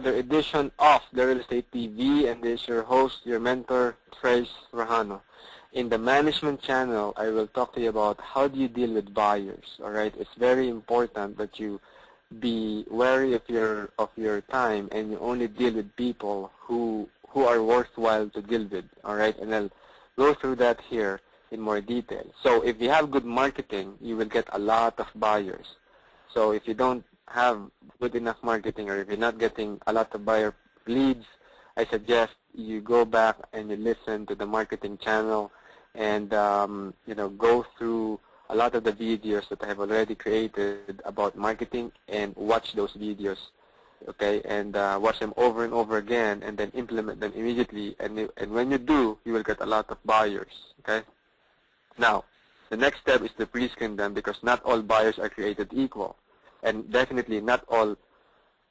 another edition of The Real Estate TV, and this is your host, your mentor, Trace Rajano. In the management channel, I will talk to you about how do you deal with buyers. All right, it's very important that you be wary of your time, and you only deal with people who are worthwhile to deal with. All right, and I'll go through that here in more detail. So if you have good marketing, you will get a lot of buyers. So if you don't have good enough marketing, or if you're not getting a lot of buyer leads, I suggest you go back and you listen to the marketing channel and go through a lot of the videos that I have already created about marketing and watch those videos, okay, and watch them over and over again and then implement them immediately, and when you do, you will get a lot of buyers, okay. Now, the next step is to pre-screen them, because not all buyers are created equal. And definitely not all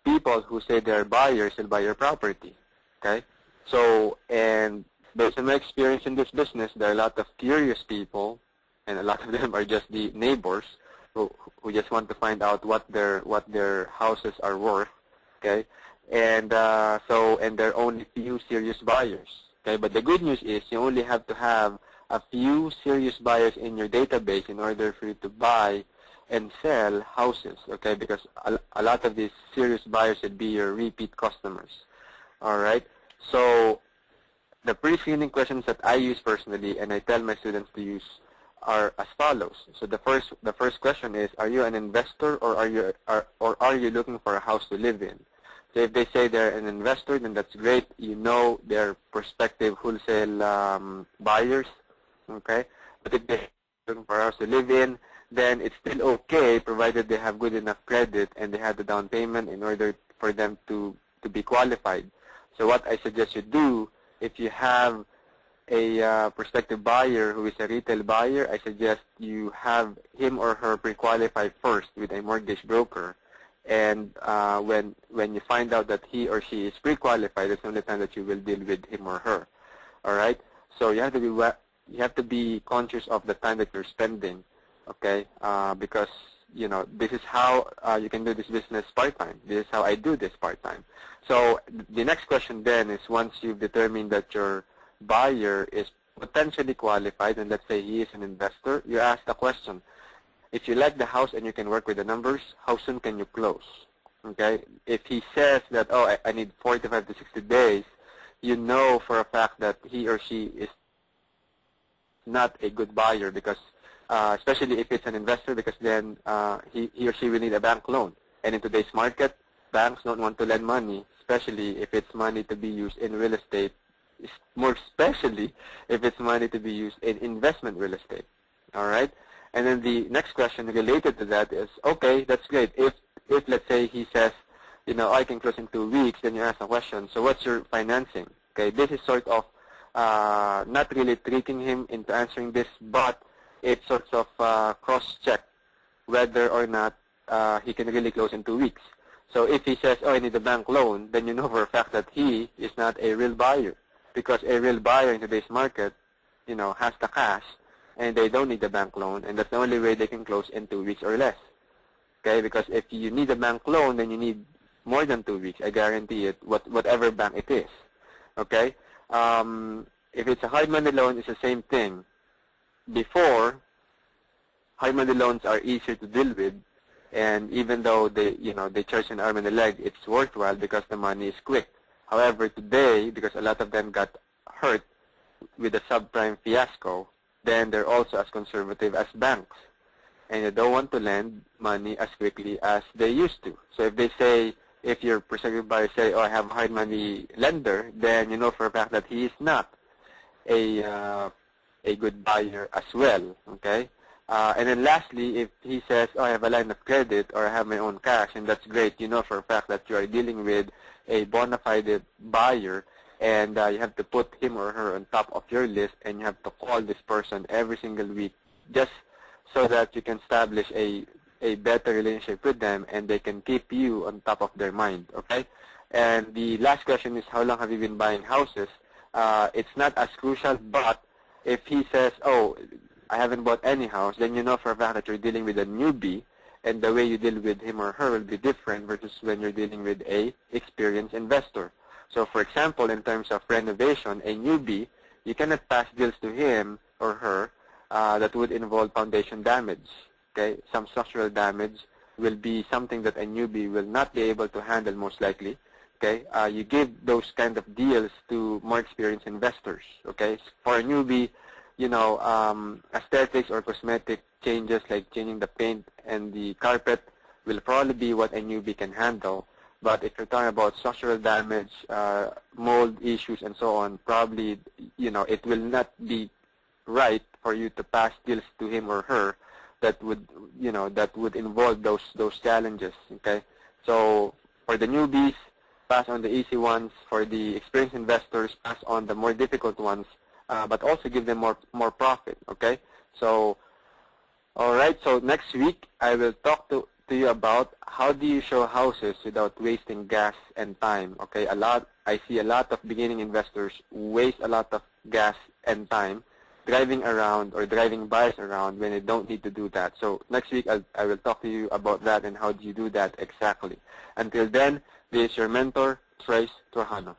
people who say they're buyers will buy your property, okay? So, and based on my experience in this business, there are a lot of curious people, and a lot of them are just the neighbors who just want to find out what their houses are worth, okay? And and there are only few serious buyers, okay? But the good news is you only have to have a few serious buyers in your database in order for you to buy and sell houses, okay, because a lot of these serious buyers would be your repeat customers, all right? So the pre-screening questions that I use personally and I tell my students to use are as follows. So the first question is, are you an investor, or are you looking for a house to live in? So if they say they're an investor, then that's great. You know they're prospective wholesale buyers, okay? But if they're looking for a house to live in, then it's still okay, provided they have good enough credit and they have the down payment in order for them to be qualified. So what I suggest you do, if you have a prospective buyer who is a retail buyer, I suggest you have him or her pre-qualify first with a mortgage broker. And when you find out that he or she is pre-qualified, that's the only time that you will deal with him or her. All right? So you have to be conscious of the time that you're spending. Okay, because, this is how you can do this business part-time. This is how I do this part-time. So the next question then is, once you've determined that your buyer is potentially qualified, and let's say he is an investor, you ask the question, if you like the house and you can work with the numbers, how soon can you close? Okay, if he says that, oh, I need 45 to 60 days, you know for a fact that he or she is not a good buyer, because especially if it's an investor, because then he or she will need a bank loan. And in today's market, banks don't want to lend money, especially if it's money to be used in real estate, more especially if it's money to be used in investment real estate. All right? And then the next question related to that is, okay, that's great. If let's say he says, I can close in 2 weeks, then you ask the question, so what's your financing? Okay, this is sort of not really tricking him into answering this, but it's sort of cross-check whether or not he can really close in 2 weeks. So if he says, oh, I need a bank loan, then you know for a fact that he is not a real buyer, because a real buyer in today's market, has the cash, and they don't need a bank loan, and that's the only way they can close in 2 weeks or less. Okay, because if you need a bank loan, then you need more than 2 weeks. I guarantee it, whatever bank it is. Okay, if it's a hard money loan, it's the same thing. Before, high money loans are easier to deal with, and even though they charge an arm and a leg, it's worthwhile because the money is quick. However, today, because a lot of them got hurt with the subprime fiasco, then they're also as conservative as banks, and they don't want to lend money as quickly as they used to. So if your prospective buyer say, oh, I have a hard money lender, then you know for a fact that he is not a good buyer as well, okay? And then lastly, if he says, oh, I have a line of credit, or I have my own cash, and that's great, you know for a fact that you are dealing with a bona fide buyer, and you have to put him or her on top of your list, and you have to call this person every single week just so that you can establish a better relationship with them, and they can keep you on top of their mind, okay? And the last question is, how long have you been buying houses? It's not as crucial, but if he says, oh, I haven't bought any house, then you know for a fact that you're dealing with a newbie, and the way you deal with him or her will be different versus when you're dealing with a experienced investor. So for example, in terms of renovation, a newbie, you cannot pass deals to him or her that would involve foundation damage. Okay, some structural damage will be something that a newbie will not be able to handle most likely. Okay, you give those kind of deals to more experienced investors. Okay, for a newbie, aesthetics or cosmetic changes like changing the paint and the carpet will probably be what a newbie can handle. But if you're talking about structural damage, mold issues, and so on, probably, it will not be right for you to pass deals to him or her that would, that would involve those challenges. Okay, so for the newbies, pass on the easy ones. For the experienced investors, pass on the more difficult ones, but also give them more profit. Okay, so all right. So next week I will talk to you about how do you show houses without wasting gas and time. Okay, I see a lot of beginning investors waste a lot of gas and time driving around or driving buyers around when they don't need to do that. So next week I will talk to you about that and how do you do that exactly. Until then, this is your mentor, Trace Trujano.